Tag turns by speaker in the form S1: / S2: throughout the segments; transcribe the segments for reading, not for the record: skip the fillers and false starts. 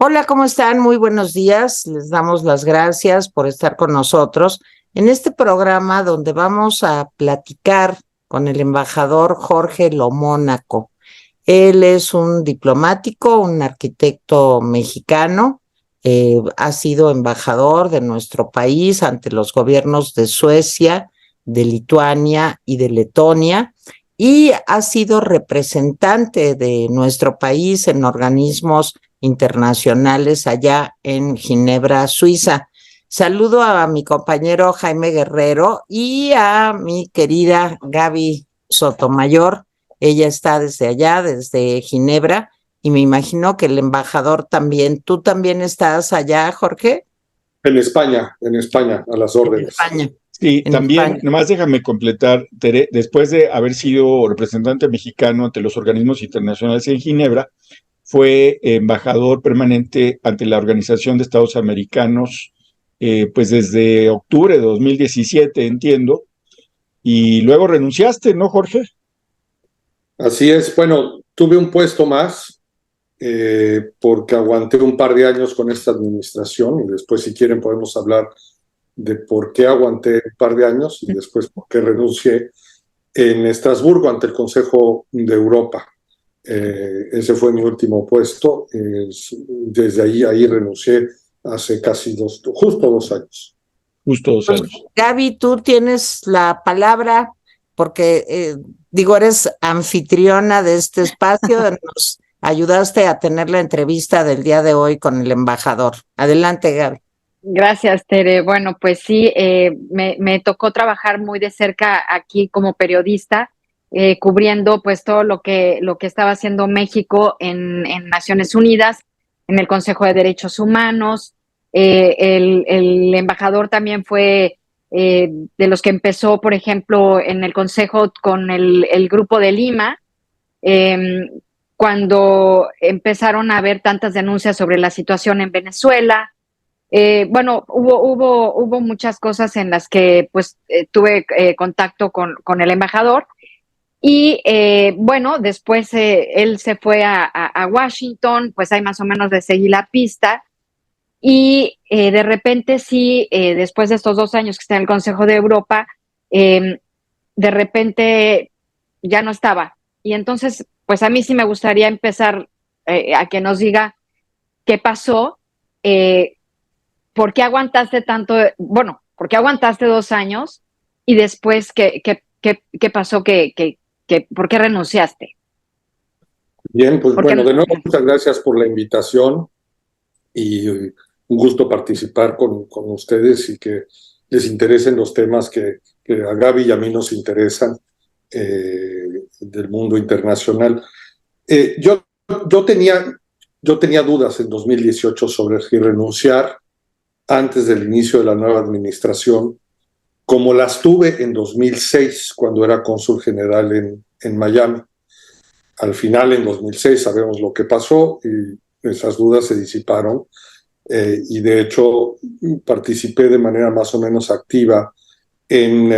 S1: Hola, ¿cómo están? Muy buenos días. Les damos las gracias por estar con nosotros en este programa donde vamos a platicar con el embajador Jorge Lomónaco. Él es un diplomático, un arquitecto mexicano, ha sido embajador de nuestro país ante los gobiernos de Suecia, de Lituania y de Letonia, y ha sido representante de nuestro país en organismos internacionales allá en Ginebra, Suiza. Saludo a mi compañero Jaime Guerrero y a mi querida Gaby Sotomayor. Ella está desde allá, desde Ginebra, y me imagino que el embajador también. ¿Tú también estás allá, Jorge?
S2: En España, a las
S1: En
S2: órdenes.
S1: España,
S3: Sí,
S1: en
S3: también,
S1: España.
S3: nomás déjame completar, Tere, después de haber sido representante mexicano ante los organismos internacionales en Ginebra, fue embajador permanente ante la Organización de Estados Americanos, pues desde octubre de 2017, entiendo, y luego renunciaste, ¿no, Jorge?
S2: Así es. Bueno, tuve un puesto más porque aguanté un par de años con esta administración y después, si quieren, podemos hablar de por qué aguanté un par de años y después por qué renuncié en Estrasburgo ante el Consejo de Europa. Ese fue mi último puesto. Desde ahí renuncié hace casi justo 2 años.
S3: Justo dos
S1: Pues,
S3: años.
S1: Gaby, tú tienes la palabra porque, digo, eres anfitriona de este espacio, nos ayudaste a tener la entrevista del día de hoy con el embajador. Adelante, Gaby.
S4: Gracias, Tere. Bueno, pues sí, me tocó trabajar muy de cerca aquí como periodista, cubriendo pues todo lo que estaba haciendo México en Naciones Unidas, en el Consejo de Derechos Humanos. El embajador también fue de los que empezó, por ejemplo, en el Consejo con el Grupo de Lima, eh, cuando empezaron a haber tantas denuncias sobre la situación en Venezuela. Bueno, hubo muchas cosas en las que pues tuve contacto con el embajador y bueno, después él se fue a Washington, pues ahí más o menos le seguí la pista y de repente sí, después de estos 2 años que está en el Consejo de Europa, de repente ya no estaba. Y entonces, pues a mí sí me gustaría empezar a que nos diga qué pasó. ¿Por qué aguantaste tanto? Bueno, ¿por qué aguantaste 2 años? Y después, ¿qué pasó? ¿Por qué renunciaste?
S2: Bien, pues
S4: Porque
S2: bueno, de nuevo muchas gracias por la invitación y un gusto participar con ustedes y que les interesen los temas que a Gaby y a mí nos interesan del mundo internacional. Eh, yo, yo, tenía, yo tenía dudas en 2018 sobre si renunciar antes del inicio de la nueva administración, como las tuve en 2006 cuando era cónsul general en Miami. Al final, en 2006, sabemos lo que pasó y esas dudas se disiparon y de hecho participé de manera más o menos activa en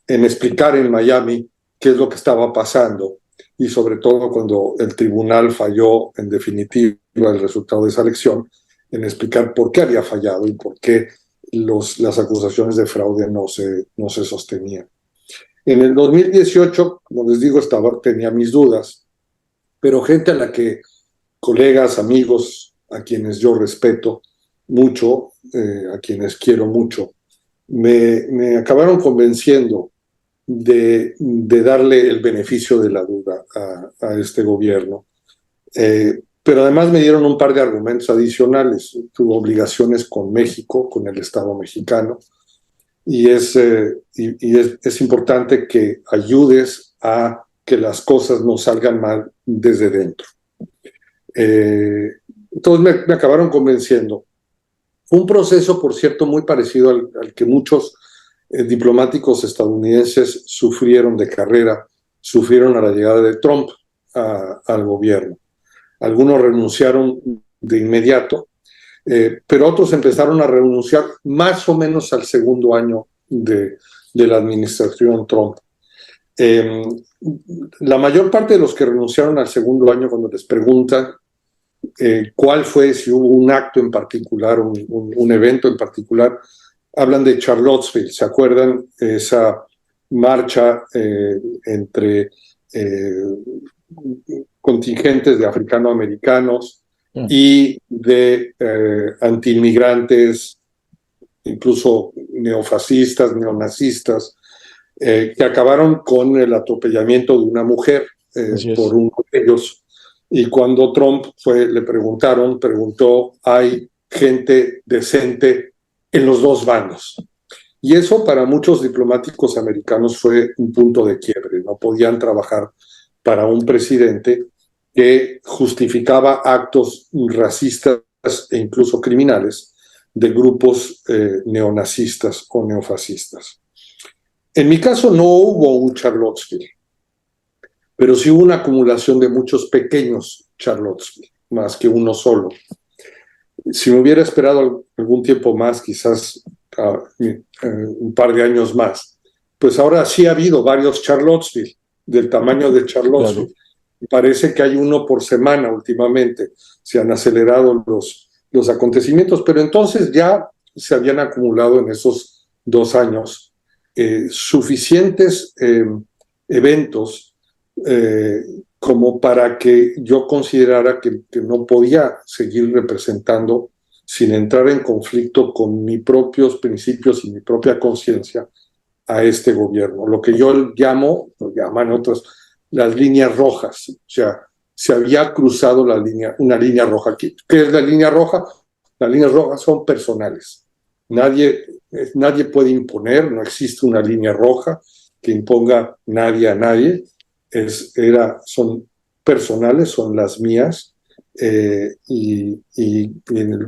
S2: explicar en Miami qué es lo que estaba pasando y sobre todo cuando el tribunal falló en definitiva el resultado de esa elección, en explicar por qué había fallado y por qué las acusaciones de fraude no se sostenían. En el 2018, como les digo, tenía mis dudas, pero gente a la que, colegas, amigos, a quienes yo respeto mucho, a quienes quiero mucho, me acabaron convenciendo de darle el beneficio de la duda a este gobierno. Pero además me dieron un par de argumentos adicionales. Tuve obligaciones con México, con el Estado mexicano, y es importante que ayudes a que las cosas no salgan mal desde dentro. Entonces me acabaron convenciendo. Un proceso, por cierto, muy parecido al que muchos diplomáticos estadounidenses sufrieron de carrera, sufrieron a la llegada de Trump al gobierno. Algunos renunciaron de inmediato, pero otros empezaron a renunciar más o menos al segundo año de la administración Trump. La mayor parte de los que renunciaron al segundo año, cuando les preguntan, cuál fue, si hubo un acto en particular, un evento en particular. Hablan de Charlottesville, ¿se acuerdan? Esa marcha entre contingentes de africanoamericanos y de antiinmigrantes, incluso neofascistas, neonazistas, que acabaron con el atropellamiento de una mujer por uno de ellos. Y cuando Trump le preguntó, ¿hay gente decente en los dos bandos? Y eso para muchos diplomáticos americanos fue un punto de quiebre. No podían trabajar para un presidente que justificaba actos racistas e incluso criminales de grupos neonazistas o neofascistas. En mi caso no hubo un Charlottesville, pero sí hubo una acumulación de muchos pequeños Charlottesville, más que uno solo. Si me hubiera esperado algún tiempo más, quizás un par de años más, pues ahora sí ha habido varios Charlottesville, del tamaño de Charlottesville. Claro. Parece que hay uno por semana últimamente. Se han acelerado los acontecimientos, pero entonces ya se habían acumulado en esos 2 años suficientes eventos como para que yo considerara que no podía seguir representando sin entrar en conflicto con mis propios principios y mi propia conciencia a este gobierno. Lo que yo lo llaman otros, las líneas rojas. O sea, se había cruzado una línea roja. ¿Qué es la línea roja? Las líneas rojas son personales. Nadie puede imponer, no existe una línea roja que imponga nadie a nadie. Son personales, son las mías,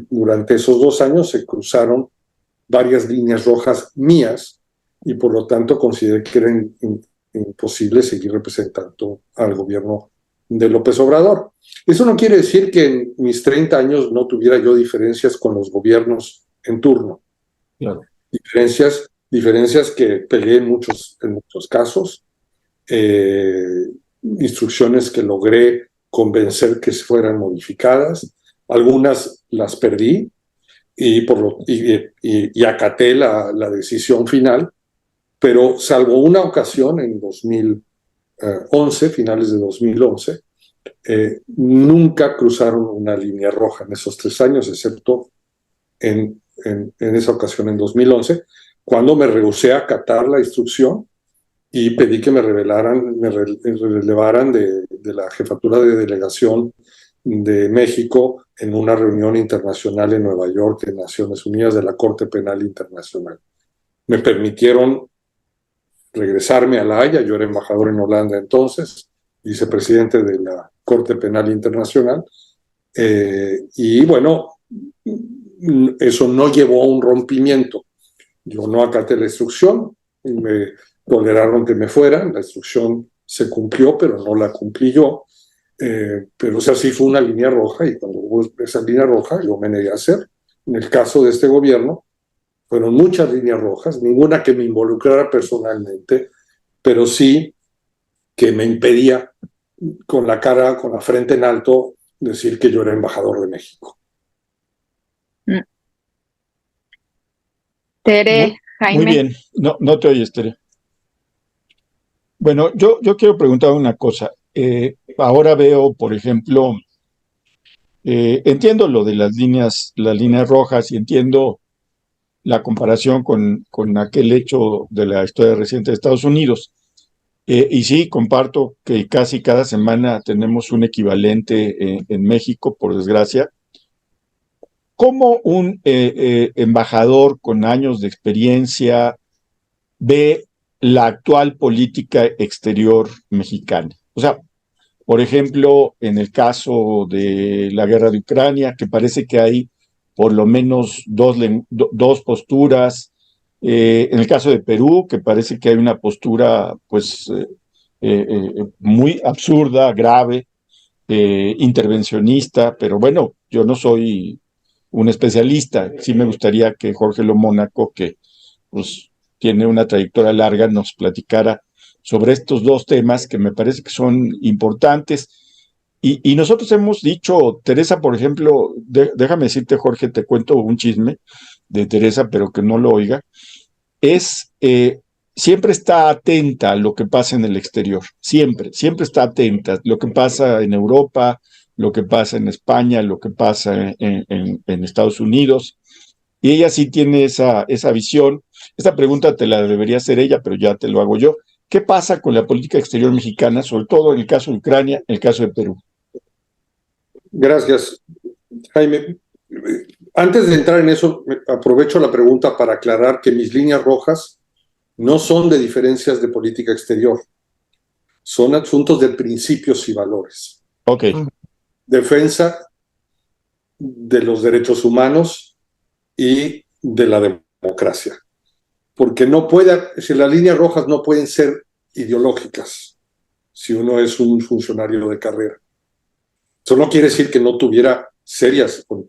S2: durante esos 2 años se cruzaron varias líneas rojas mías y por lo tanto consideré que era imposible seguir representando al gobierno de López Obrador. Eso no quiere decir que en mis 30 años no tuviera yo diferencias con los gobiernos en turno. Claro. Diferencias que peleé en muchos casos, instrucciones que logré convencer que fueran modificadas, algunas las perdí y acaté la decisión final, pero salvo una ocasión en 2011, finales de 2011, nunca cruzaron una línea roja en esos 3 años, excepto en esa ocasión en 2011, cuando me rehusé a acatar la instrucción y pedí que me relevaran de la jefatura de delegación de México en una reunión internacional en Nueva York, en Naciones Unidas, de la Corte Penal Internacional. Me permitieron regresarme a La Haya, yo era embajador en Holanda entonces, vicepresidente de la Corte Penal Internacional, y bueno, eso no llevó a un rompimiento. Yo no acaté la instrucción, me toleraron que me fuera, la instrucción se cumplió, pero no la cumplí yo, pero o sea, sí fue una línea roja, y cuando hubo esa línea roja yo me negué a hacer. En el caso de este gobierno fueron muchas líneas rojas, ninguna que me involucrara personalmente, pero sí que me impedía con la frente en alto decir que yo era embajador de México.
S4: Tere, Jaime.
S3: Muy bien, no te oyes, Tere. Bueno, yo quiero preguntar una cosa. Ahora veo, por ejemplo, entiendo lo de las líneas rojas y entiendo la comparación con aquel hecho de la historia reciente de Estados Unidos. Y sí, comparto que casi cada semana tenemos un equivalente en México, por desgracia. ¿Cómo un embajador con años de experiencia ve la actual política exterior mexicana? O sea, por ejemplo, en el caso de la guerra de Ucrania, que parece que hay por lo menos dos posturas. En el caso de Perú, que parece que hay una postura pues muy absurda, grave, intervencionista, pero bueno, yo no soy un especialista. Sí me gustaría que Jorge Lomónaco, que pues tiene una trayectoria larga, nos platicara sobre estos dos temas que me parece que son importantes. Y nosotros hemos dicho, Teresa, por ejemplo, déjame decirte, Jorge, te cuento un chisme de Teresa, pero que no lo oiga, siempre está atenta a lo que pasa en el exterior, siempre está atenta a lo que pasa en Europa, lo que pasa en España, lo que pasa en Estados Unidos, y ella sí tiene esa visión. Esta pregunta te la debería hacer ella, pero ya te lo hago yo. ¿Qué pasa con la política exterior mexicana, sobre todo en el caso de Ucrania, en el caso de Perú?
S2: Gracias, Jaime. Antes de entrar en eso, aprovecho la pregunta para aclarar que mis líneas rojas no son de diferencias de política exterior, son asuntos de principios y valores.
S3: Ok.
S2: Defensa de los derechos humanos y de la democracia. Porque no puede, si las líneas rojas no pueden ser ideológicas, si uno es un funcionario de carrera. Eso no quiere decir que no tuviera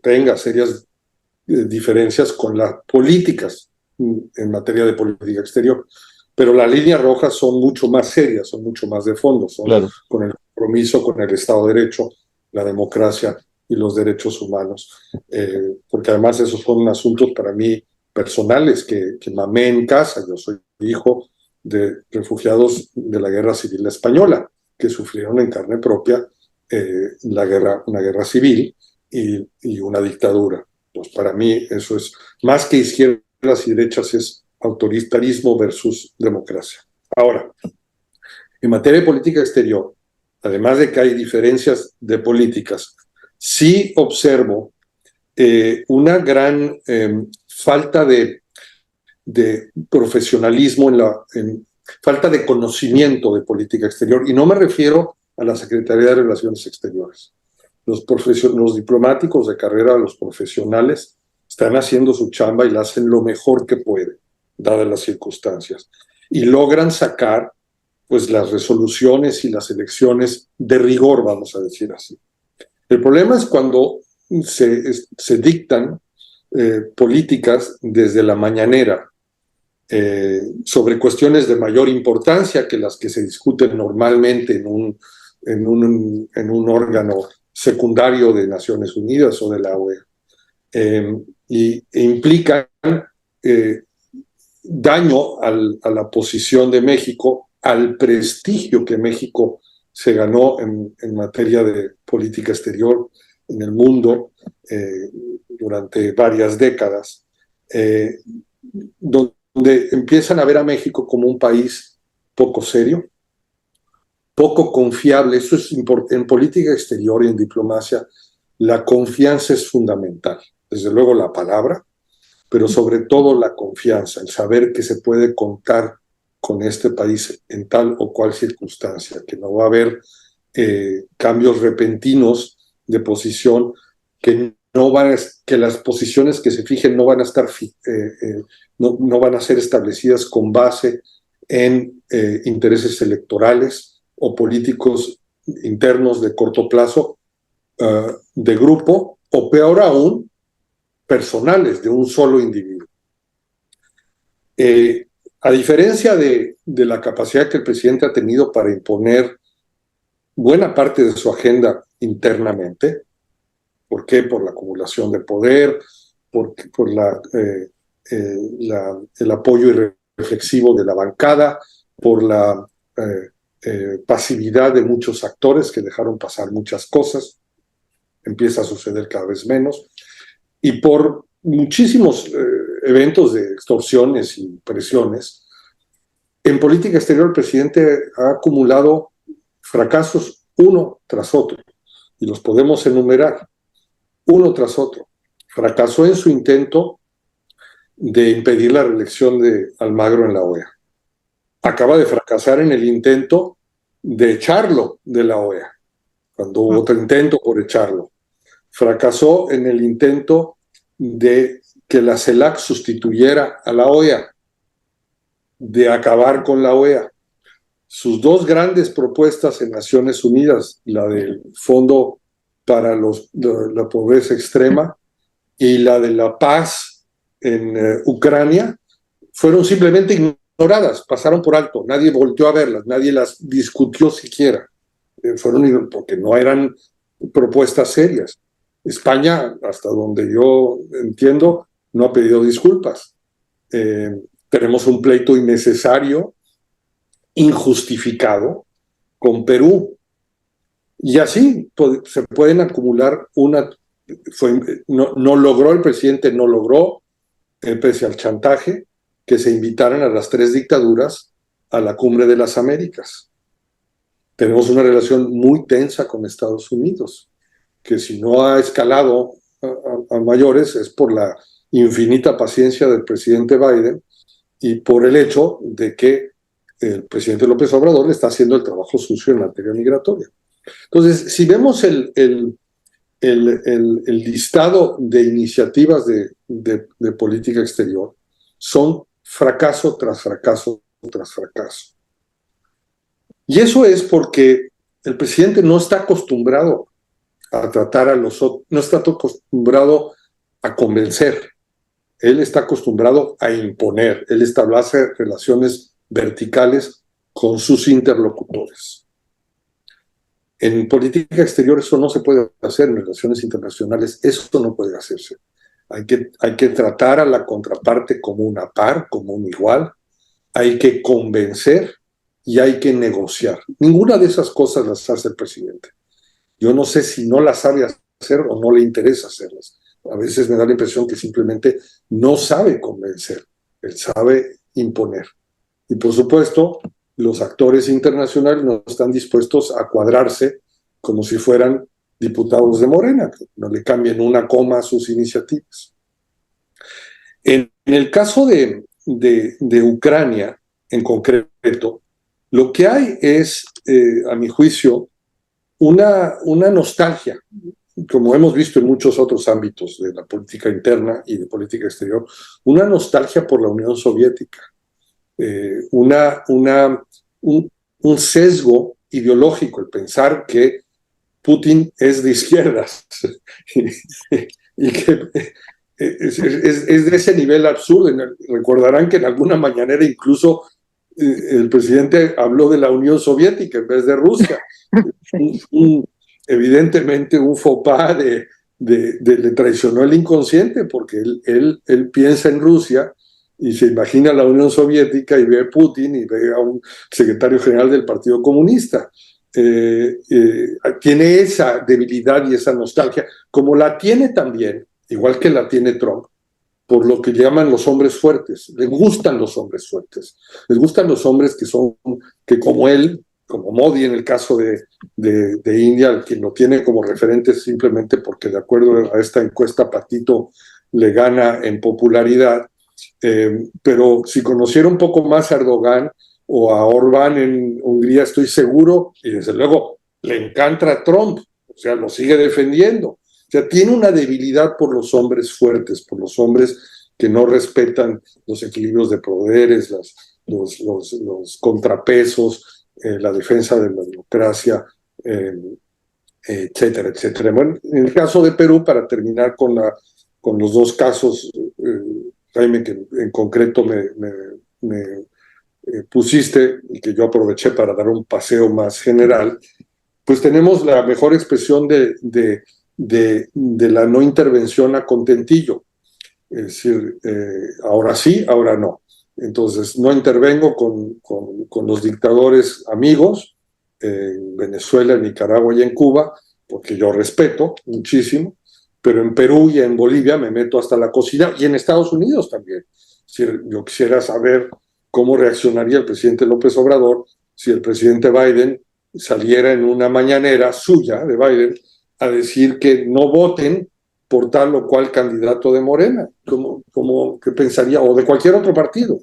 S2: tenga serias diferencias con las políticas en materia de política exterior. Pero las líneas rojas son mucho más serias, son mucho más de fondo, son
S3: Claro.
S2: con el compromiso con el Estado de Derecho, la democracia y los derechos humanos. Porque además esos son asuntos para mí personales que mamé en casa. Yo soy hijo de refugiados de la Guerra Civil Española, que sufrieron en carne propia una guerra civil y una dictadura. Pues para mí eso es más que izquierdas y derechas, es autoritarismo versus democracia. Ahora, en materia de política exterior, además de que hay diferencias de políticas, sí observo una gran falta de profesionalismo, falta de conocimiento de política exterior, y no me refiero a la Secretaría de Relaciones Exteriores. Los diplomáticos de carrera, los profesionales, están haciendo su chamba y la hacen lo mejor que pueden, dadas las circunstancias, y logran sacar pues las resoluciones y las elecciones de rigor, vamos a decir así. El problema es cuando se dictan políticas desde la mañanera sobre cuestiones de mayor importancia que las que se discuten normalmente en un órgano secundario de Naciones Unidas o de la OEA, e implican daño a la posición de México, al prestigio que México se ganó en materia de política exterior en el mundo durante varias décadas, donde empiezan a ver a México como un país poco serio, poco confiable. Eso es importante. En política exterior y en diplomacia, la confianza es fundamental. Desde luego la palabra, pero sobre todo la confianza, el saber que se puede contar con este país en tal o cual circunstancia, que no va a haber cambios repentinos de posición, que las posiciones que se fijen no van a estar no van a ser establecidas con base en intereses electorales o políticos internos de corto plazo, de grupo, o peor aún, personales de un solo individuo. A diferencia de la capacidad que el presidente ha tenido para imponer buena parte de su agenda internamente, ¿por qué? Por la acumulación de poder, por el apoyo irreflexivo de la bancada, por la pasividad de muchos actores que dejaron pasar muchas cosas, empieza a suceder cada vez menos, y por muchísimos eventos de extorsiones y presiones. En política exterior el presidente ha acumulado fracasos uno tras otro, y los podemos enumerar uno tras otro. Fracasó en su intento de impedir la reelección de Almagro en la OEA. Acaba de fracasar en el intento de echarlo de la OEA, cuando hubo otro intento por echarlo. Fracasó en el intento de que la CELAC sustituyera a la OEA, de acabar con la OEA. Sus dos grandes propuestas en Naciones Unidas, la del Fondo para la Pobreza Extrema y la de la paz en Ucrania, fueron simplemente ignoradas, pasaron por alto, nadie volteó a verlas, nadie las discutió siquiera. fueron porque no eran propuestas serias. España, hasta donde yo entiendo, no ha pedido disculpas. Tenemos un pleito innecesario, injustificado, con Perú. Y así se pueden acumular no logró el presidente, pese al chantaje, que se invitaran a las 3 dictaduras a la Cumbre de las Américas. Tenemos una relación muy tensa con Estados Unidos, que si no ha escalado a mayores es por la infinita paciencia del presidente Biden y por el hecho de que el presidente López Obrador le está haciendo el trabajo sucio en materia migratoria. Entonces, si vemos el listado de iniciativas de política exterior, son fracaso tras fracaso tras fracaso. Y eso es porque el presidente no está acostumbrado a tratar a los otros, no está acostumbrado a convencer, él está acostumbrado a imponer, él establece relaciones verticales con sus interlocutores. En política exterior eso no se puede hacer, en relaciones internacionales eso no puede hacerse. Hay que tratar a la contraparte como una par, como un igual, hay que convencer y hay que negociar. Ninguna de esas cosas las hace el presidente. Yo no sé si no las sabe hacer o no le interesa hacerlas. A veces me da la impresión que simplemente no sabe convencer, él sabe imponer. Y por supuesto, los actores internacionales no están dispuestos a cuadrarse como si fueran diputados de Morena, que no le cambien una coma a sus iniciativas. En el caso de Ucrania, en concreto, lo que hay es, a mi juicio, una nostalgia, como hemos visto en muchos otros ámbitos de la política interna y de política exterior, una nostalgia por la Unión Soviética, un sesgo ideológico, el pensar que Putin es de izquierdas y que es de ese nivel absurdo. Recordarán que en alguna mañanera incluso el presidente habló de la Unión Soviética en vez de Rusia. Evidentemente un faux pas le traicionó el inconsciente, porque él piensa en Rusia y se imagina la Unión Soviética y ve a Putin y ve a un secretario general del Partido Comunista. Tiene esa debilidad y esa nostalgia, como la tiene también, igual que la tiene Trump, por lo que llaman los hombres fuertes. Les gustan los hombres fuertes, les gustan los hombres que como él, como Modi en el caso de India, quien lo tiene como referente simplemente porque de acuerdo a esta encuesta Patito le gana en popularidad, pero si conociera un poco más a Erdogan o a Orbán en Hungría, estoy seguro, y desde luego le encanta a Trump, o sea, lo sigue defendiendo. O sea, tiene una debilidad por los hombres fuertes, por los hombres que no respetan los equilibrios de poderes, los contrapesos, la defensa de la democracia, etcétera, etcétera. Bueno, en el caso de Perú, para terminar con los dos casos, Jaime, que en concreto me pusiste y que yo aproveché para dar un paseo más general, pues tenemos la mejor expresión de la no intervención a contentillo. Es decir, ahora sí, ahora no. Entonces, no intervengo con los dictadores amigos en Venezuela, en Nicaragua y en Cuba, porque yo respeto muchísimo, pero en Perú y en Bolivia me meto hasta la cocina, y en Estados Unidos también. Es decir, yo quisiera saber cómo reaccionaría el presidente López Obrador si el presidente Biden saliera en una mañanera suya de Biden a decir que no voten por tal o cual candidato de Morena. ¿Qué pensaría? O de cualquier otro partido.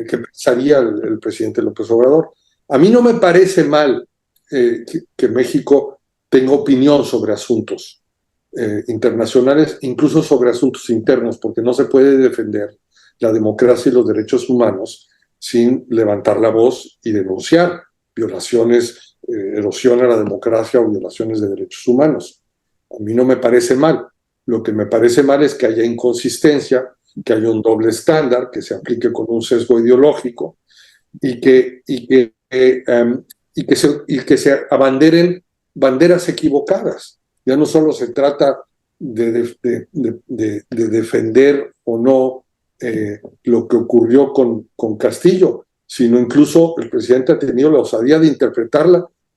S2: ¿Qué pensaría el presidente López Obrador? A mí no me parece mal que México tenga opinión sobre asuntos internacionales, incluso sobre asuntos internos, porque no se puede defender la democracia y los derechos humanos sin levantar la voz y denunciar violaciones, erosión a la democracia o violaciones de derechos humanos. A mí no me parece mal. Lo que me parece mal es que haya inconsistencia, que haya un doble estándar, que se aplique con un sesgo ideológico y que y que se abanderen banderas equivocadas. Ya no solo se trata de defender o no lo que ocurrió con Castillo, sino incluso el presidente ha tenido la osadía de interpretar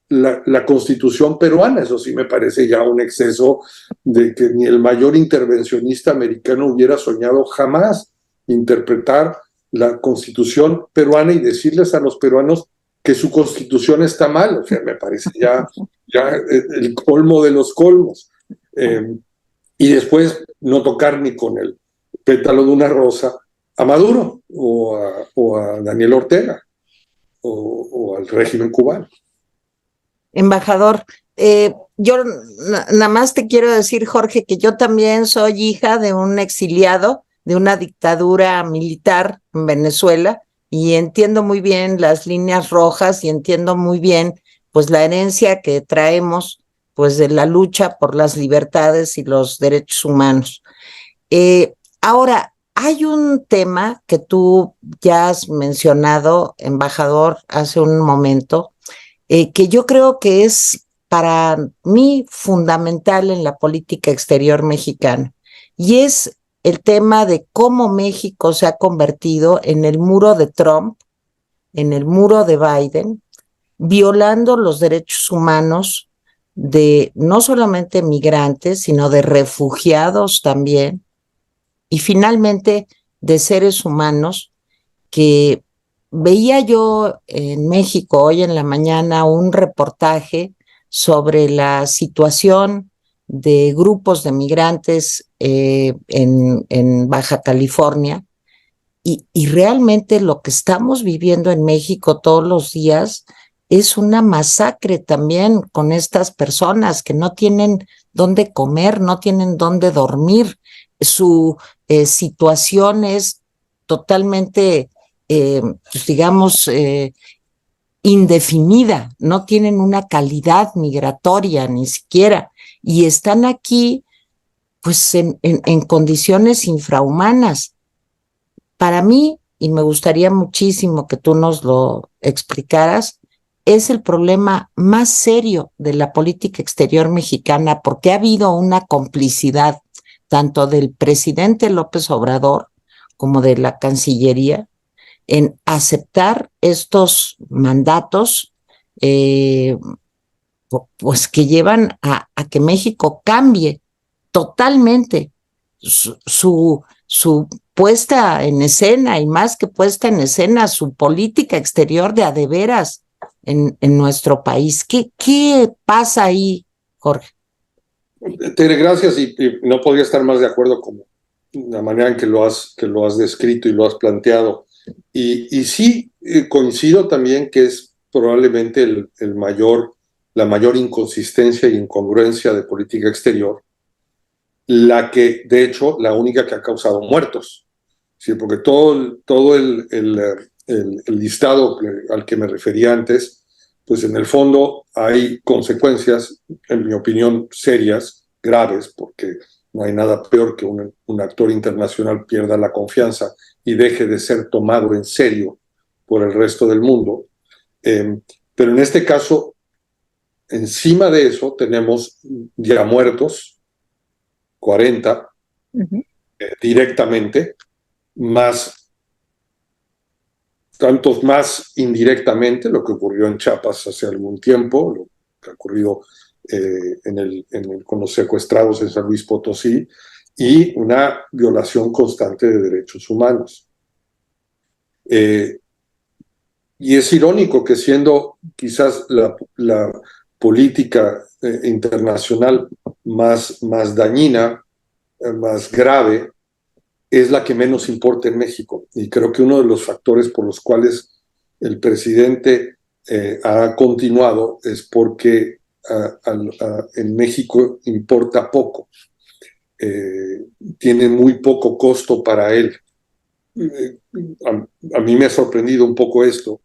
S2: la Constitución peruana. Eso sí me parece ya un exceso de que ni el mayor intervencionista americano hubiera soñado jamás interpretar la Constitución peruana y decirles a los peruanos que su Constitución está mal. O sea, me parece ya el colmo de los colmos. Y después no tocar ni con el pétalo de una rosa a Maduro o a Daniel Ortega o al régimen cubano.
S1: Embajador, yo nada más te quiero decir, Jorge, que yo también soy hija de un exiliado de una dictadura militar en Venezuela y entiendo muy bien las líneas rojas y entiendo muy bien pues la herencia que traemos pues de la lucha por las libertades y los derechos humanos. Ahora, hay un tema que tú ya has mencionado, embajador, hace un momento, que yo creo que es para mí fundamental en la política exterior mexicana, y es el tema de cómo México se ha convertido en el muro de Trump, en el muro de Biden, violando los derechos humanos de no solamente migrantes, sino de refugiados también, y finalmente de seres humanos que veía yo en México hoy en la mañana un reportaje sobre la situación de grupos de migrantes en Baja California y realmente lo que estamos viviendo en México todos los días es una masacre también con estas personas que no tienen dónde comer, no tienen dónde dormir. Su situación es totalmente, pues digamos, indefinida, no tienen una calidad migratoria ni siquiera, y están aquí pues en condiciones infrahumanas. Para mí, y me gustaría muchísimo que tú nos lo explicaras, es el problema más serio de la política exterior mexicana, porque ha habido una complicidad tanto del presidente López Obrador como de la Cancillería en aceptar estos mandatos pues que llevan a que México cambie totalmente su puesta en escena, y más que puesta en escena, su política exterior de a de veras en nuestro país. ¿Qué pasa ahí, Jorge?
S2: Tere, gracias, y no podría estar más de acuerdo con la manera en que lo has descrito y lo has planteado. Y sí, coincido también que es probablemente la mayor inconsistencia e incongruencia de política exterior, la que, de hecho, la única que ha causado muertos. Sí, porque todo el listado al que me refería antes, pues en el fondo hay consecuencias, en mi opinión, serias, graves, porque no hay nada peor que un actor internacional pierda la confianza y deje de ser tomado en serio por el resto del mundo. Pero en este caso, encima de eso, tenemos ya muertos, 40, directamente, tantos más indirectamente, lo que ocurrió en Chiapas hace algún tiempo, lo que ha ocurrido con los secuestrados en San Luis Potosí, y una violación constante de derechos humanos. Y es irónico que siendo quizás la política internacional más dañina, más grave, es la que menos importa en México. Y creo que uno de los factores por los cuales el presidente ha continuado es porque en México importa poco. Tiene muy poco costo para él. A mí me ha sorprendido un poco esto,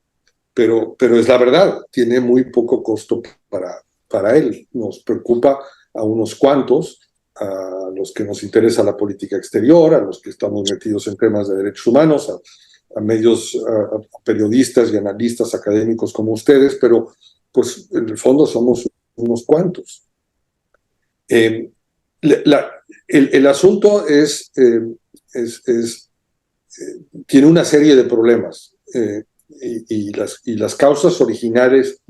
S2: pero es la verdad, tiene muy poco costo para él. Nos preocupa a unos cuantos, a los que nos interesa la política exterior, a los que estamos metidos en temas de derechos humanos, a medios, a periodistas y analistas académicos como ustedes, pero pues en el fondo somos unos cuantos. El asunto tiene una serie de problemas y las causas originarias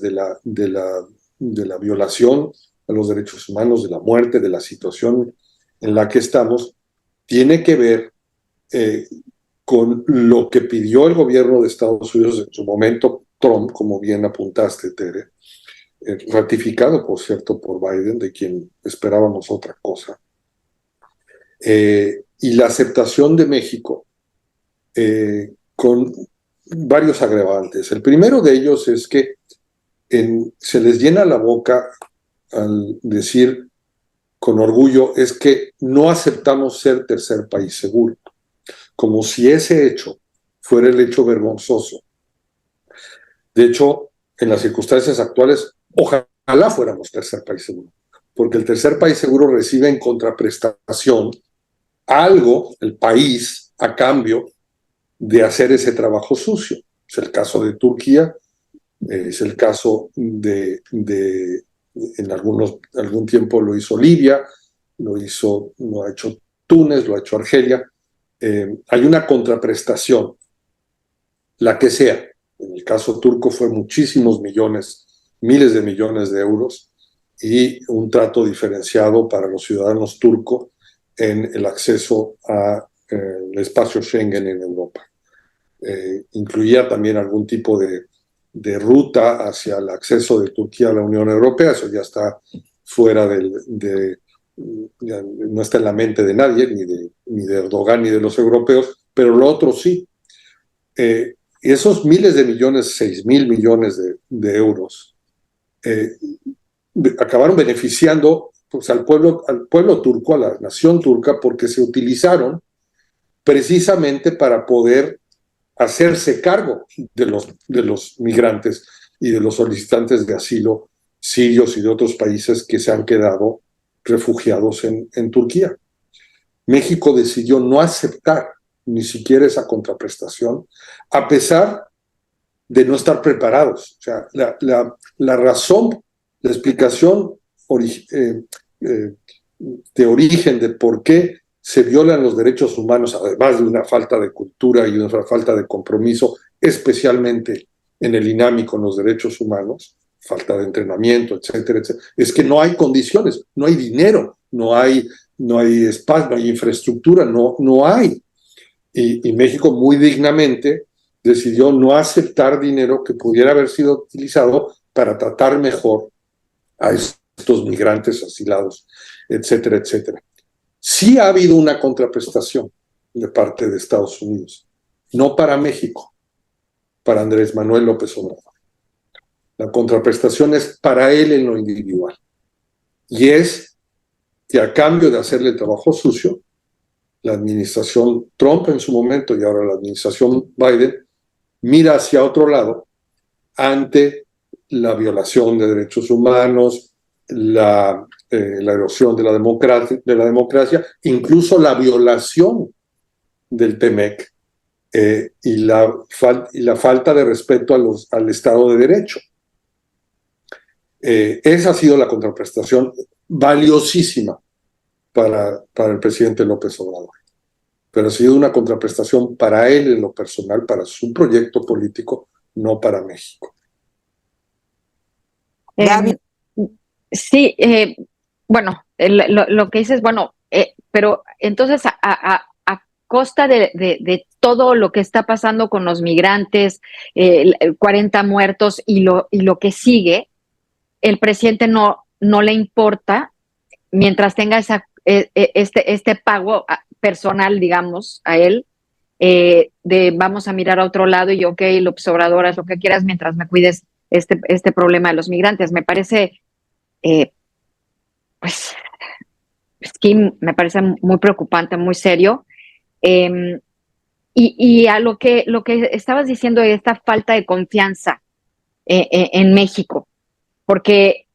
S2: de la violación a los derechos humanos, de la muerte, de la situación en la que estamos, tiene que ver con lo que pidió el gobierno de Estados Unidos en su momento, Trump, como bien apuntaste, Tere, ratificado, por cierto, por Biden, de quien esperábamos otra cosa, y la aceptación de México con varios agravantes. El primero de ellos es que se les llena la boca al decir con orgullo es que no aceptamos ser tercer país seguro, como si ese hecho fuera el hecho vergonzoso. De hecho, en las circunstancias actuales, ojalá fuéramos tercer país seguro, porque el tercer país seguro recibe en contraprestación algo, el país, a cambio de hacer ese trabajo sucio. Es el caso de Turquía, es el caso en algún tiempo lo hizo Libia, lo ha hecho Túnez, lo ha hecho Argelia. Hay una contraprestación, la que sea. En el caso turco fue muchísimos millones, miles de millones de euros y un trato diferenciado para los ciudadanos turcos en el acceso al espacio Schengen en Europa. Incluía también algún tipo de ruta hacia el acceso de Turquía a la Unión Europea. Eso ya está fuera no está en la mente de nadie, ni de Erdogan ni de los europeos, pero lo otro sí. Y esos miles de millones, 6.000 millones de euros, acabaron beneficiando pues, al pueblo turco, a la nación turca, porque se utilizaron precisamente para poder hacerse cargo de los migrantes y de los solicitantes de asilo sirios y de otros países que se han quedado refugiados en Turquía. México decidió no aceptar ni siquiera esa contraprestación, a pesar de no estar preparados. O sea, la razón, la explicación de origen de por qué se violan los derechos humanos, además de una falta de cultura y una falta de compromiso, especialmente en el INAMI con los derechos humanos, falta de entrenamiento, etcétera, etcétera, es que no hay condiciones, no hay dinero, no hay espacio, no hay infraestructura, no hay. Y México muy dignamente decidió no aceptar dinero que pudiera haber sido utilizado para tratar mejor a estos migrantes asilados, etcétera, etcétera. Sí ha habido una contraprestación de parte de Estados Unidos, no para México, para Andrés Manuel López Obrador. La contraprestación es para él en lo individual. Y es que a cambio de hacerle el trabajo sucio, la administración Trump en su momento y ahora la administración Biden mira hacia otro lado ante la violación de derechos humanos, la erosión de la democracia, incluso la violación del TEMEC y la falta de respeto al Estado de Derecho. Esa ha sido la contraprestación valiosísima para el presidente López Obrador, pero ha sido una contraprestación para él en lo personal, para su proyecto político, no para México.
S4: Sí, bueno, lo que dices, bueno, pero entonces a costa de todo lo que está pasando con los migrantes, 40 muertos y lo que sigue, el presidente no le importa mientras tenga este pago personal, digamos, a él, vamos a mirar a otro lado y ok, López Obrador, haz lo que quieras mientras me cuides este problema de los migrantes. Me parece, pues, sí, me parece muy preocupante, muy serio. Y a lo que estabas diciendo de esta falta de confianza en México, porque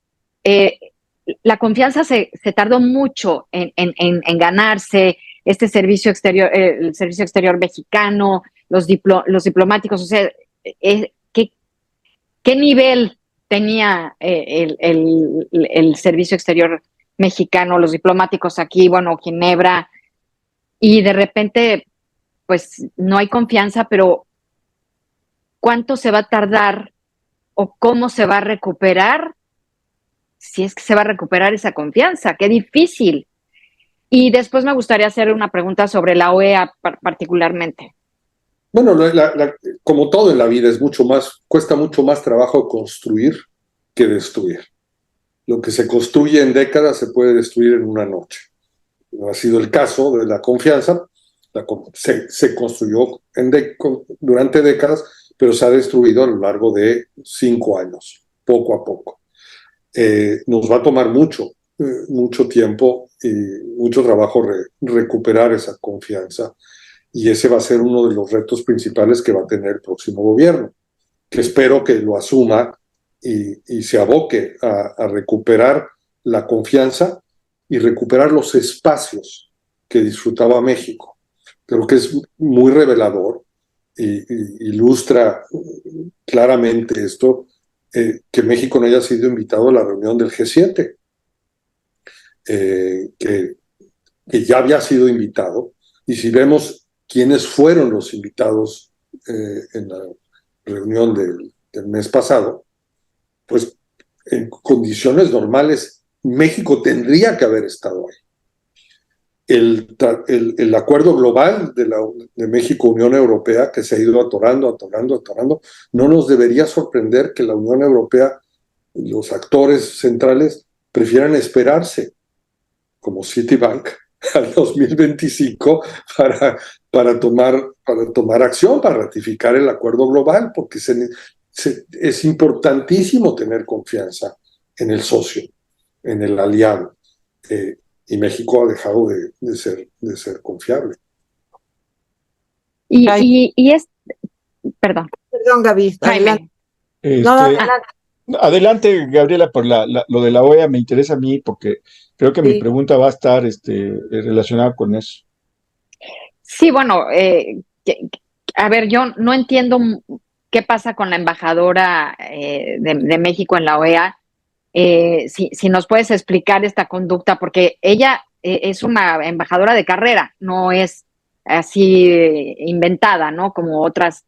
S4: la confianza se tardó mucho en ganarse, este servicio exterior, el servicio exterior mexicano, los diplomáticos, o sea, ¿qué nivel tenía el servicio exterior mexicano, los diplomáticos aquí, bueno, Ginebra, y de repente, pues no hay confianza, pero ¿cuánto se va a tardar o cómo se va a recuperar? Si es que se va a recuperar esa confianza, qué difícil. Y después me gustaría hacer una pregunta sobre la OEA particularmente.
S2: Bueno, como todo en la vida, cuesta mucho más trabajo construir que destruir. Lo que se construye en décadas se puede destruir en una noche. No ha sido el caso de la confianza. Se construyó durante décadas, pero se ha destruido a lo largo de 5 años, poco a poco. Nos va a tomar mucho tiempo y mucho trabajo recuperar esa confianza, y ese va a ser uno de los retos principales que va a tener el próximo gobierno, que espero que lo asuma y se aboque a recuperar la confianza y recuperar los espacios que disfrutaba México. Creo que es muy revelador y ilustra claramente esto, que México no haya sido invitado a la reunión del G7, que ya había sido invitado, y si vemos quiénes fueron los invitados en la reunión del mes pasado, pues en condiciones normales México tendría que haber estado ahí. El acuerdo global de México-Unión Europea, que se ha ido atorando, no nos debería sorprender que la Unión Europea, los actores centrales, prefieran esperarse, como Citibank, al 2025 para tomar acción, para ratificar el acuerdo global, porque es importantísimo tener confianza en el socio, en el aliado. Y México ha dejado de ser confiable.
S4: Perdón.
S1: Perdón, Gaby.
S4: Jaime.
S3: Adelante, Gabriela, por lo de la OEA me interesa a mí porque creo que mi pregunta va a estar relacionada con eso.
S4: Sí, bueno, a ver, yo no entiendo qué pasa con la embajadora de México en la OEA. Si nos puedes explicar esta conducta, porque ella es una embajadora de carrera, no es así inventada, ¿no? Como otras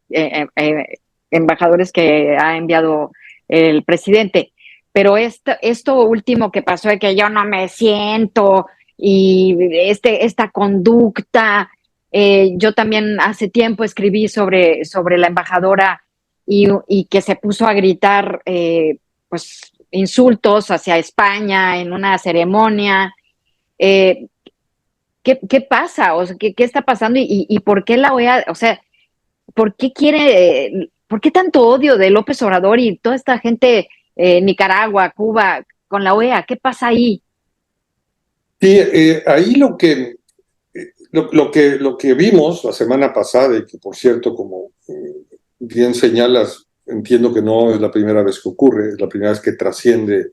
S4: embajadores que ha enviado el presidente. Pero esto último que pasó de que yo no me siento y esta conducta, yo también hace tiempo escribí sobre la embajadora y que se puso a gritar, pues, insultos hacia España en una ceremonia. ¿Qué pasa? O sea, ¿qué está pasando? ¿Y por qué la OEA, o sea, por qué tanto odio de López Obrador y toda esta gente, Nicaragua, Cuba, con la OEA? ¿Qué pasa ahí?
S2: Sí, ahí lo que vimos la semana pasada, y que por cierto, como bien señalas, entiendo que no es la primera vez que ocurre, es la primera vez que trasciende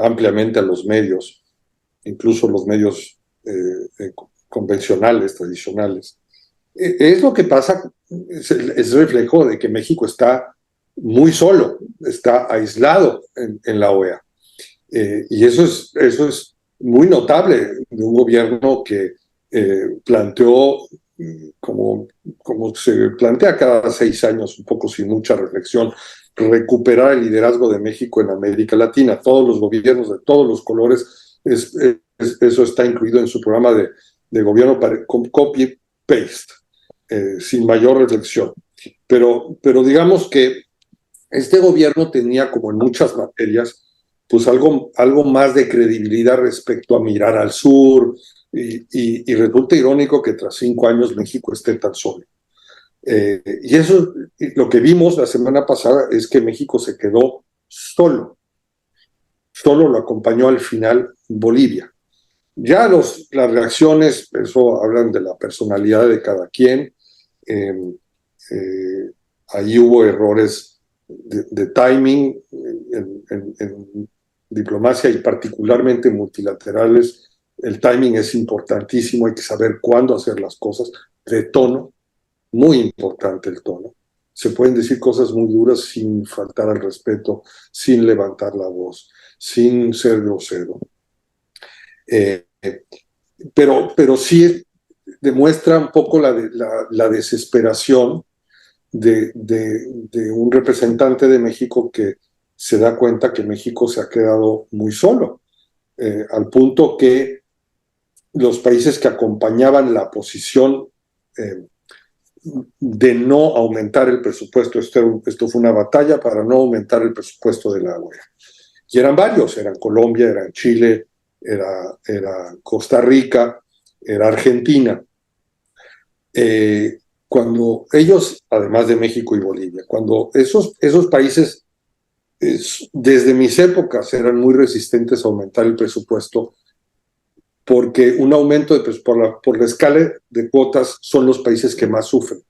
S2: ampliamente a los medios, incluso los medios convencionales, tradicionales. Es lo que pasa, es reflejo de que México está muy solo, está aislado en la OEA. Y eso es muy notable de un gobierno que planteó, como se plantea cada 6 años, un poco sin mucha reflexión, recuperar el liderazgo de México en América Latina. Todos los gobiernos de todos los colores, eso está incluido en su programa de gobierno con copy-paste, sin mayor reflexión. Pero digamos que este gobierno tenía, como en muchas materias, pues algo más de credibilidad respecto a mirar al sur, y resulta irónico que tras 5 años México esté tan solo. Y eso, lo que vimos la semana pasada, es que México se quedó solo lo acompañó al final Bolivia. Ya las reacciones, eso hablan de la personalidad de cada quien. Ahí hubo errores de timing en diplomacia, y particularmente multilaterales, El timing es importantísimo, hay que saber cuándo hacer las cosas, de tono, muy importante el tono. Se pueden decir cosas muy duras sin faltar al respeto, sin levantar la voz, sin ser grosero. Pero sí demuestra un poco la desesperación de un representante de México que se da cuenta que México se ha quedado muy solo, al punto que los países que acompañaban la posición de no aumentar el presupuesto, esto fue una batalla para no aumentar el presupuesto de la OEA. Y eran varios, eran Colombia, eran Chile, era Costa Rica, era Argentina. Cuando ellos, además de México y Bolivia, cuando esos países, desde mis épocas, eran muy resistentes a aumentar el presupuesto, porque un aumento por la escala de cuotas son los países que más sufren.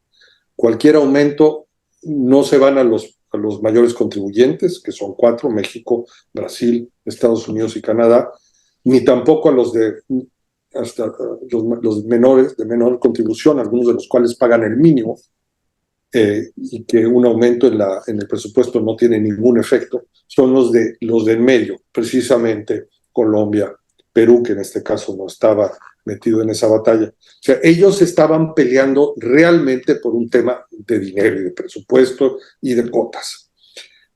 S2: Cualquier aumento no se van a los mayores contribuyentes, que son 4, México, Brasil, Estados Unidos y Canadá, ni tampoco a los hasta los menores, de menor contribución, algunos de los cuales pagan el mínimo, y que un aumento en el presupuesto no tiene ningún efecto, son los de en medio, precisamente Colombia, Perú, que en este caso no estaba metido en esa batalla. O sea, ellos estaban peleando realmente por un tema de dinero y de presupuesto y de cuotas.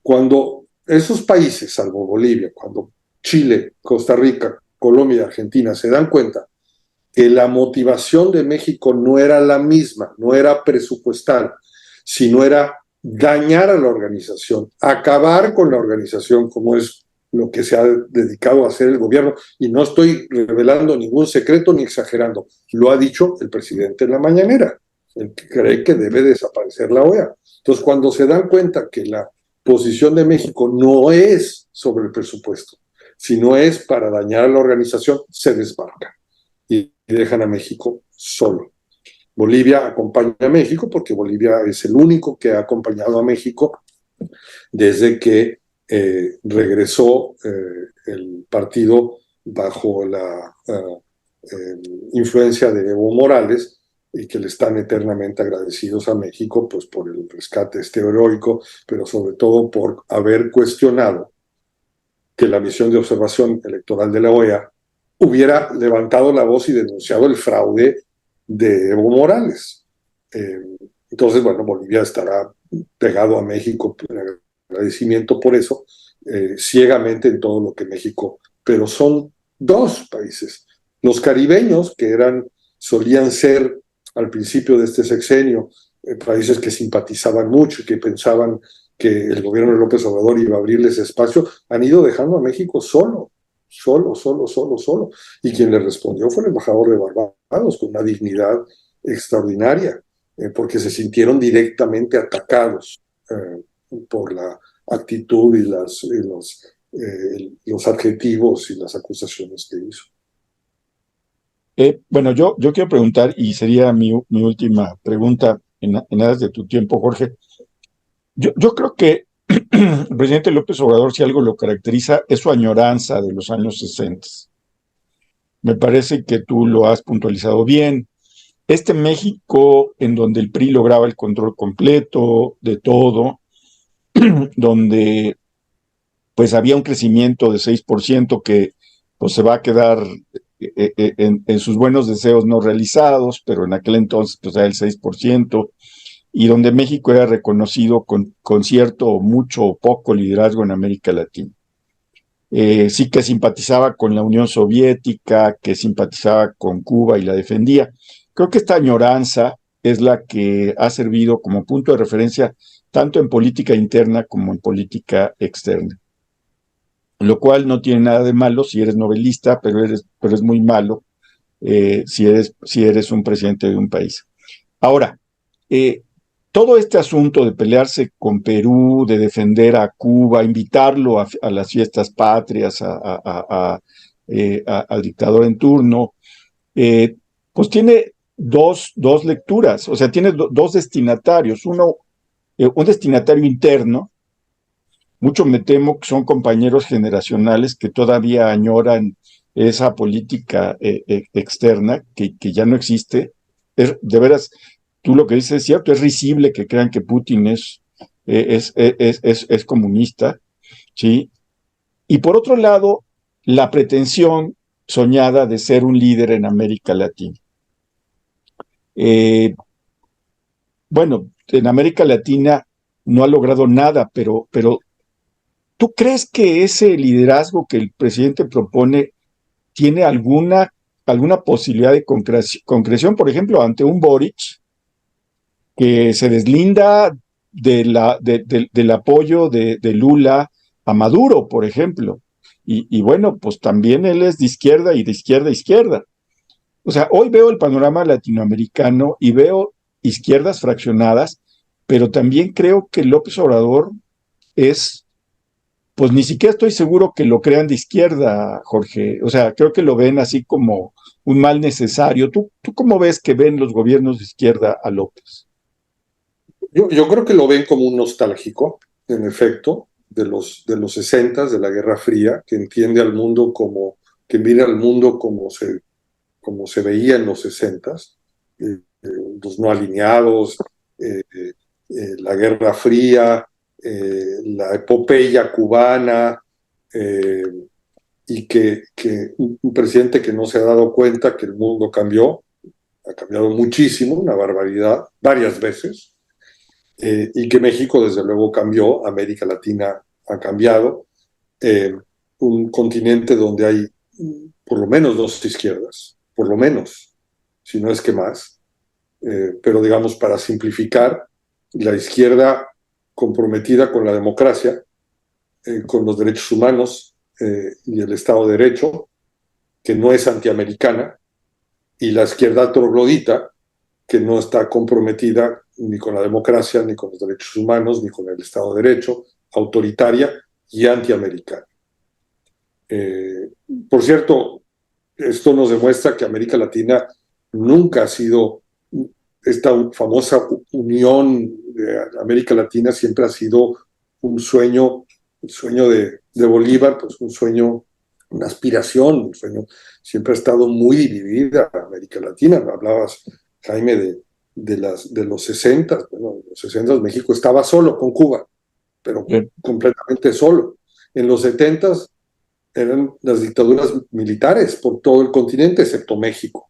S2: Cuando esos países, salvo Bolivia, cuando Chile, Costa Rica, Colombia y Argentina se dan cuenta que la motivación de México no era la misma, no era presupuestal, sino era dañar a la organización, acabar con la organización, como es lo que se ha dedicado a hacer el gobierno, y no estoy revelando ningún secreto ni exagerando, lo ha dicho el presidente en la mañanera, el que cree que debe desaparecer la OEA. Entonces, cuando se dan cuenta que la posición de México no es sobre el presupuesto, sino es para dañar a la organización, se desmarcan y dejan a México solo. Bolivia acompaña a México porque Bolivia es el único que ha acompañado a México desde que regresó el partido bajo la influencia de Evo Morales, y que le están eternamente agradecidos a México pues por el rescate heroico, pero sobre todo por haber cuestionado que la misión de observación electoral de la OEA hubiera levantado la voz y denunciado el fraude de Evo Morales. Entonces, bueno, Bolivia estará pegado a México en agradecimiento por eso, ciegamente en todo lo que México, pero son dos países. Los caribeños, que solían ser al principio de este sexenio, países que simpatizaban mucho y que pensaban que el gobierno de López Obrador iba a abrirles espacio, han ido dejando a México solo. Y quien le respondió fue el embajador de Barbados, con una dignidad extraordinaria, porque se sintieron directamente atacados por la actitud y los adjetivos y las acusaciones que hizo.
S3: Bueno, yo quiero preguntar, y sería mi última pregunta en aras de tu tiempo, Jorge. Yo creo que el presidente López Obrador, si algo lo caracteriza, es su añoranza de los años 60. Me parece que tú lo has puntualizado bien. Este México en donde el PRI lograba el control completo de todo, donde pues había un crecimiento de 6% que pues se va a quedar en sus buenos deseos no realizados, pero en aquel entonces pues era el 6%, y donde México era reconocido con cierto o mucho o poco liderazgo en América Latina. Sí que simpatizaba con la Unión Soviética, que simpatizaba con Cuba y la defendía. Creo que esta añoranza es la que ha servido como punto de referencia tanto en política interna como en política externa. Lo cual no tiene nada de malo si eres novelista, pero es muy malo si eres un presidente de un país. Ahora, todo este asunto de pelearse con Perú, de defender a Cuba, invitarlo a las fiestas patrias, al dictador en turno, pues tiene dos lecturas, o sea, tiene dos destinatarios. Uno, un destinatario interno, mucho me temo que son compañeros generacionales que todavía añoran esa política externa que ya no existe. De veras, tú lo que dices es cierto, es risible que crean que Putin es comunista, ¿sí? Y por otro lado, la pretensión soñada de ser un líder en América Latina. Bueno, en América Latina no ha logrado nada, pero ¿tú crees que ese liderazgo que el presidente propone tiene alguna posibilidad de concreción, por ejemplo, ante un Boric que se deslinda del apoyo de Lula a Maduro, por ejemplo? Y bueno, pues también él es de izquierda y de izquierda a izquierda. O sea, hoy veo el panorama latinoamericano y veo izquierdas fraccionadas, pero también creo que López Obrador es, pues ni siquiera estoy seguro que lo crean de izquierda, Jorge. O sea, creo que lo ven así como un mal necesario. ¿Tú cómo ves que ven los gobiernos de izquierda a López?
S2: Yo creo que lo ven como un nostálgico, en efecto, de los 60, de la Guerra Fría, que entiende al mundo que mira al mundo como se veía en los 60, los no alineados, eh, la Guerra Fría, la epopeya cubana, eh, y que un presidente que no se ha dado cuenta que el mundo cambió, ha cambiado muchísimo, una barbaridad, varias veces, y que México desde luego cambió, América Latina ha cambiado, un continente donde hay por lo menos dos izquierdas, por lo menos, si no es que más, pero digamos para simplificar, la izquierda comprometida con la democracia, con los derechos humanos y el Estado de Derecho, que no es antiamericana, y la izquierda troglodita, que no está comprometida ni con la democracia, ni con los derechos humanos, ni con el Estado de Derecho, autoritaria y antiamericana. Eh, por cierto, esto nos demuestra que América Latina nunca ha sido esta famosa unión de América Latina, siempre ha sido un sueño, el sueño de Bolívar, pues un sueño, una aspiración, un sueño, siempre ha estado muy dividida América Latina. Hablabas, Jaime, de los 60, bueno, en los 60 México estaba solo con Cuba, pero completamente solo. En los 70 eran las dictaduras militares por todo el continente, excepto México,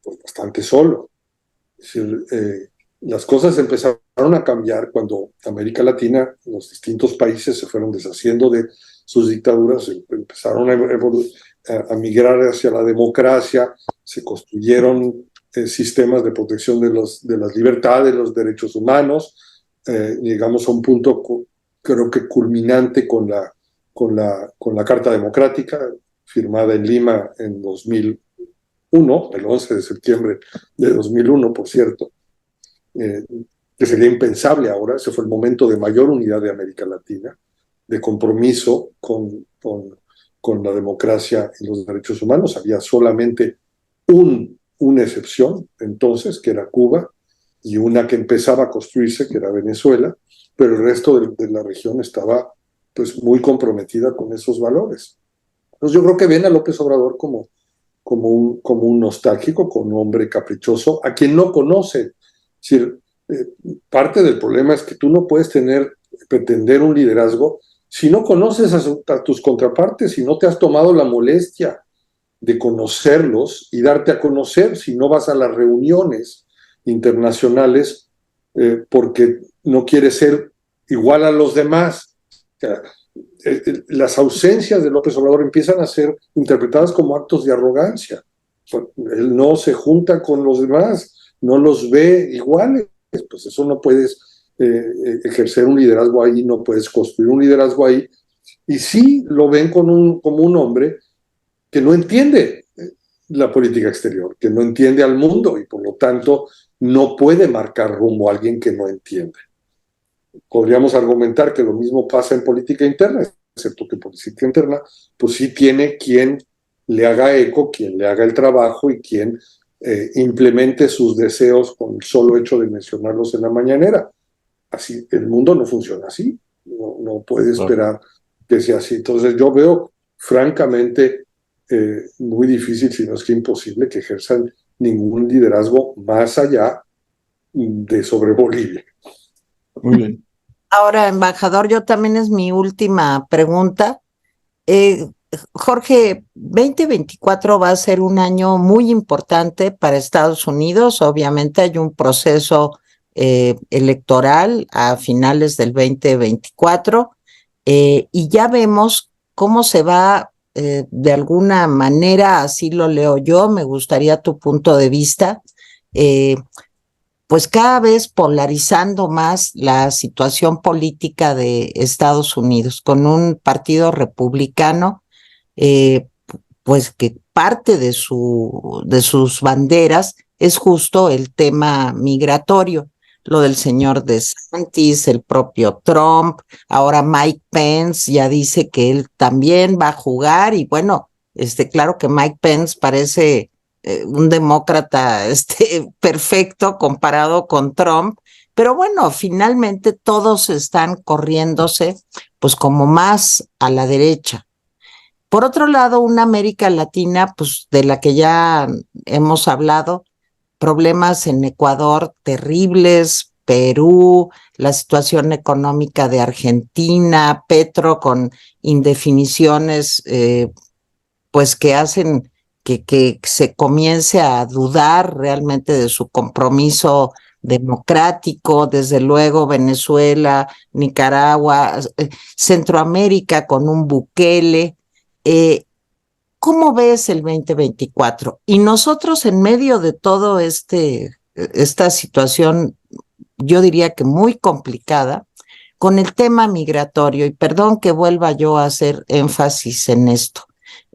S2: pues bastante solo. Es decir, las cosas empezaron a cambiar cuando América Latina, los distintos países se fueron deshaciendo de sus dictaduras, empezaron a migrar hacia la democracia, se construyeron sistemas de protección de las libertades, de los derechos humanos, llegamos a un punto creo que culminante con la Carta Democrática, firmada en Lima en 2001, el 11 de septiembre de 2001, por cierto, que sería impensable ahora. Ese fue el momento de mayor unidad de América Latina, de compromiso con la democracia y los derechos humanos. Había solamente una excepción entonces, que era Cuba, y una que empezaba a construirse, que era Venezuela, pero el resto de la región estaba pues muy comprometida con esos valores. Entonces yo creo que ven a López Obrador como un nostálgico, como un hombre caprichoso, a quien no conoce. Es decir, parte del problema es que tú no puedes pretender un liderazgo si no conoces a tus contrapartes, si no te has tomado la molestia de conocerlos y darte a conocer, si no vas a las reuniones internacionales porque no quieres ser igual a los demás. O sea, las ausencias de López Obrador empiezan a ser interpretadas como actos de arrogancia. Él no se junta con los demás, no los ve iguales, pues eso no puedes ejercer un liderazgo ahí, no puedes construir un liderazgo ahí. Y sí lo ven como un hombre que no entiende la política exterior, que no entiende al mundo y por lo tanto no puede marcar rumbo a alguien que no entiende. Podríamos argumentar que lo mismo pasa en política interna, excepto que política interna, pues sí tiene quien le haga eco, quien le haga el trabajo y quien implemente sus deseos con el solo hecho de mencionarlos en la mañanera. Así, el mundo no funciona así, no puede esperar que sea así. Entonces yo veo francamente muy difícil, si no es que imposible, que ejerzan ningún liderazgo más allá de sobre Bolivia.
S3: Muy bien.
S1: Ahora, embajador, yo también es mi última pregunta. Jorge, 2024 va a ser un año muy importante para Estados Unidos. Obviamente hay un proceso electoral a finales del 2024 y ya vemos cómo se va, de alguna manera, así lo leo yo, me gustaría tu punto de vista, eh, pues cada vez polarizando más la situación política de Estados Unidos, con un partido republicano, eh, pues que parte de sus banderas es justo el tema migratorio, lo del señor DeSantis, el propio Trump, ahora Mike Pence ya dice que él también va a jugar y bueno, claro que Mike Pence parece un demócrata perfecto comparado con Trump, pero bueno, finalmente todos están corriéndose pues como más a la derecha. Por otro lado, una América Latina, pues de la que ya hemos hablado, problemas en Ecuador terribles, Perú, la situación económica de Argentina, Petro con indefiniciones, pues que hacen que se comience a dudar realmente de su compromiso democrático, desde luego Venezuela, Nicaragua, Centroamérica con un Bukele. Eh, ¿Cómo ves el 2024? Y nosotros en medio de todo esta situación, yo diría que muy complicada, con el tema migratorio, y perdón que vuelva yo a hacer énfasis en esto.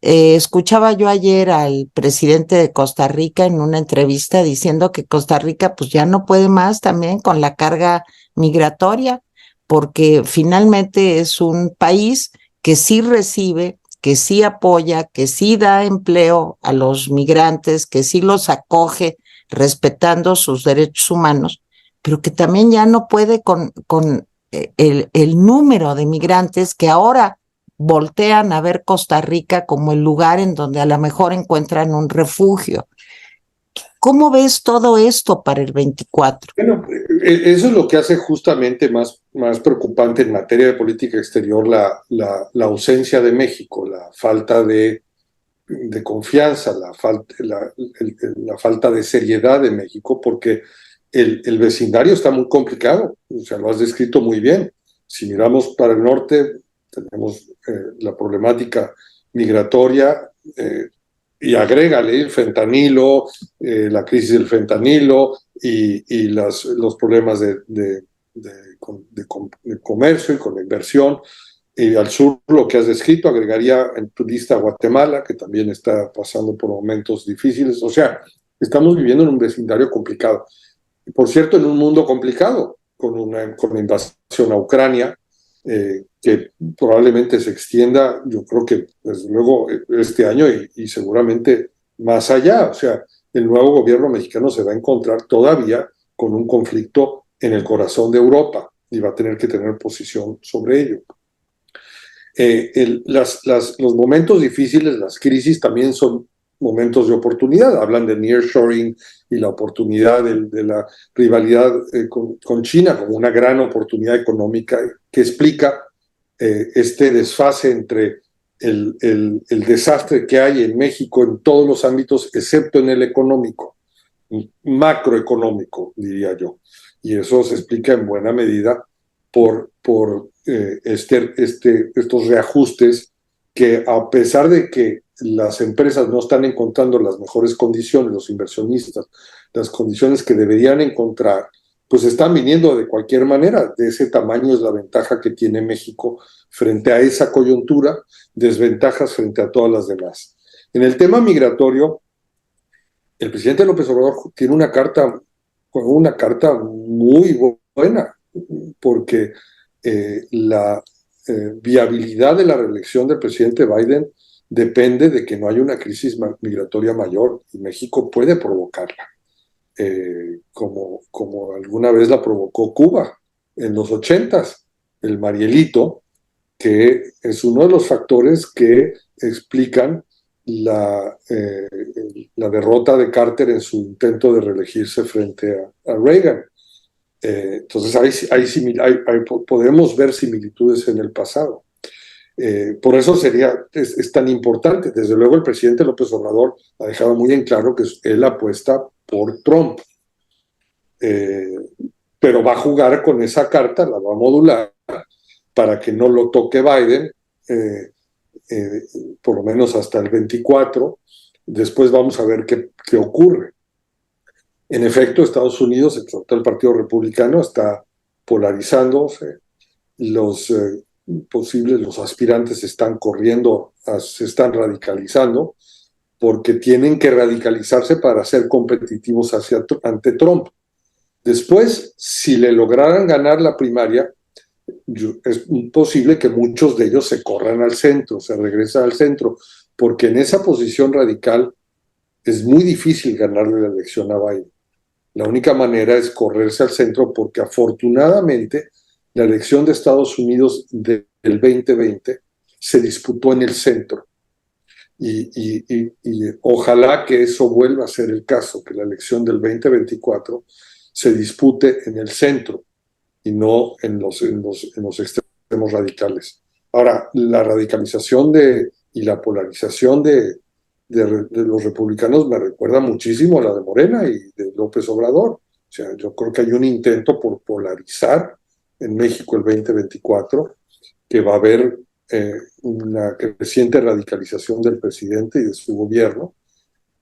S1: Escuchaba yo ayer al presidente de Costa Rica en una entrevista diciendo que Costa Rica pues ya no puede más también con la carga migratoria, porque finalmente es un país que sí recibe, que sí apoya, que sí da empleo a los migrantes, que sí los acoge respetando sus derechos humanos, pero que también ya no puede con el número de migrantes que ahora voltean a ver Costa Rica como el lugar en donde a lo mejor encuentran un refugio. ¿Cómo ves todo esto para el 24?
S2: Bueno, eso es lo que hace justamente más preocupante en materia de política exterior la ausencia de México, la falta de confianza, la falta de seriedad de México, porque el vecindario está muy complicado, o sea, lo has descrito muy bien. Si miramos para el norte, tenemos la problemática migratoria, y agrégale el fentanilo, la crisis del fentanilo y los problemas de comercio y con la inversión. Y al sur, lo que has descrito, agregaría en tu lista Guatemala, que también está pasando por momentos difíciles. O sea, estamos viviendo en un vecindario complicado. Y por cierto, en un mundo complicado, con la invasión a Ucrania, que probablemente se extienda, yo creo que desde luego este año y seguramente más allá. O sea, el nuevo gobierno mexicano se va a encontrar todavía con un conflicto en el corazón de Europa y va a tener que tener posición sobre ello. Los momentos difíciles, las crisis también son momentos de oportunidad. Hablan de nearshoring y la oportunidad de la rivalidad con China como una gran oportunidad económica que explica este desfase entre el desastre que hay en México en todos los ámbitos, excepto en el económico, macroeconómico, diría yo. Y eso se explica en buena medida por estos reajustes que, a pesar de que las empresas no están encontrando las mejores condiciones, los inversionistas, las condiciones que deberían encontrar, pues están viniendo de cualquier manera. De ese tamaño es la ventaja que tiene México frente a esa coyuntura, desventajas frente a todas las demás. En el tema migratorio, el presidente López Obrador tiene una carta muy buena, porque la viabilidad de la reelección del presidente Biden depende de que no haya una crisis migratoria mayor, y México puede provocarla, como alguna vez la provocó Cuba en los 80s, el Marielito, que es uno de los factores que explican la derrota de Carter en su intento de reelegirse frente a Reagan. Entonces podemos ver similitudes en el pasado. Por eso es tan importante. Desde luego el presidente López Obrador ha dejado muy en claro que él apuesta por Trump, pero va a jugar con esa carta, la va a modular para que no lo toque Biden, por lo menos hasta el 24. Después vamos a ver qué ocurre. En efecto, Estados Unidos, excepto el Partido Republicano, está polarizándose. Los aspirantes están corriendo, se están radicalizando, porque tienen que radicalizarse para ser competitivos ante Trump. Después, si le lograran ganar la primaria, es posible que muchos de ellos se corran al centro, se regresen al centro, porque en esa posición radical es muy difícil ganarle la elección a Biden. La única manera es correrse al centro, porque afortunadamente la elección de Estados Unidos del 2020 se disputó en el centro. Y ojalá que eso vuelva a ser el caso, que la elección del 2024 se dispute en el centro y no en los extremos radicales. Ahora, la radicalización y la polarización de los republicanos me recuerda muchísimo a la de Morena y de López Obrador. O sea, yo creo que hay un intento por polarizar en México el 2024, que va a haber una creciente radicalización del presidente y de su gobierno,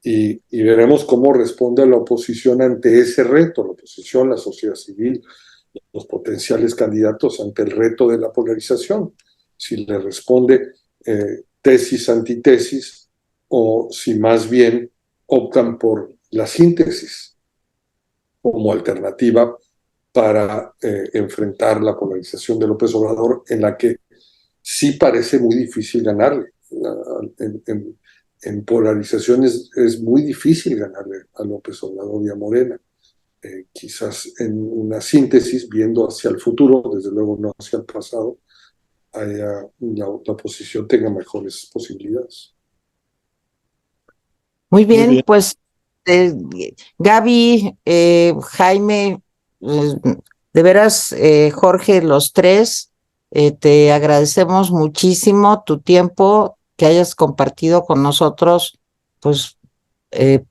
S2: y veremos cómo responde la oposición ante ese reto, la oposición, la sociedad civil, los potenciales candidatos ante el reto de la polarización. Si le responde tesis, antitesis, o si más bien optan por la síntesis como alternativa para enfrentar la polarización de López Obrador, en la que sí parece muy difícil ganarle. En polarizaciones es muy difícil ganarle a López Obrador y a Morena. Quizás en una síntesis, viendo hacia el futuro, desde luego no hacia el pasado, la oposición tenga mejores posibilidades.
S1: Muy bien, pues Gaby, Jaime, de veras, Jorge, los tres, te agradecemos muchísimo tu tiempo, que hayas compartido con nosotros, pues,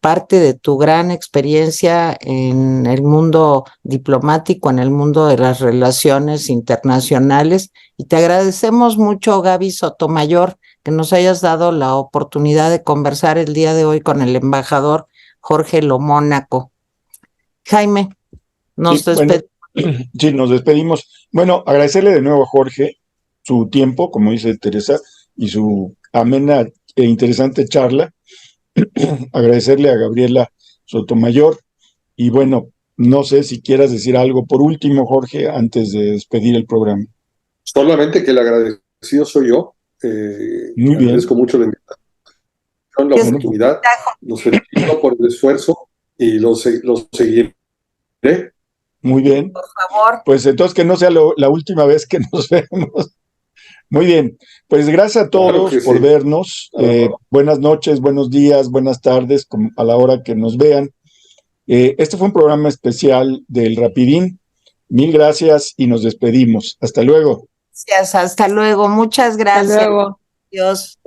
S1: parte de tu gran experiencia en el mundo diplomático, en el mundo de las relaciones internacionales, y te agradecemos mucho, Gaby Sotomayor, que nos hayas dado la oportunidad de conversar el día de hoy con el embajador Jorge Lomónaco. Jaime, nos despedimos.
S3: Bueno, sí, nos despedimos. Bueno, agradecerle de nuevo a Jorge su tiempo, como dice Teresa, y su amena e interesante charla. Agradecerle a Gabriela Sotomayor. Y bueno, no sé si quieras decir algo por último, Jorge, antes de despedir el programa.
S2: Solamente que el agradecido soy yo.
S3: Muy bien.
S2: Agradezco mucho la invitación, la oportunidad. Los felicito por el esfuerzo y los seguiré.
S3: Muy bien.
S1: Por favor.
S3: Pues entonces que no sea la última vez que nos vemos. Muy bien. Pues gracias a todos por vernos. Buenas noches, buenos días, buenas tardes, a la hora que nos vean. Este fue un programa especial del Rapidín. Mil gracias y nos despedimos. Hasta luego.
S1: Gracias, hasta luego. Muchas gracias.
S4: Hasta luego.
S1: Adiós.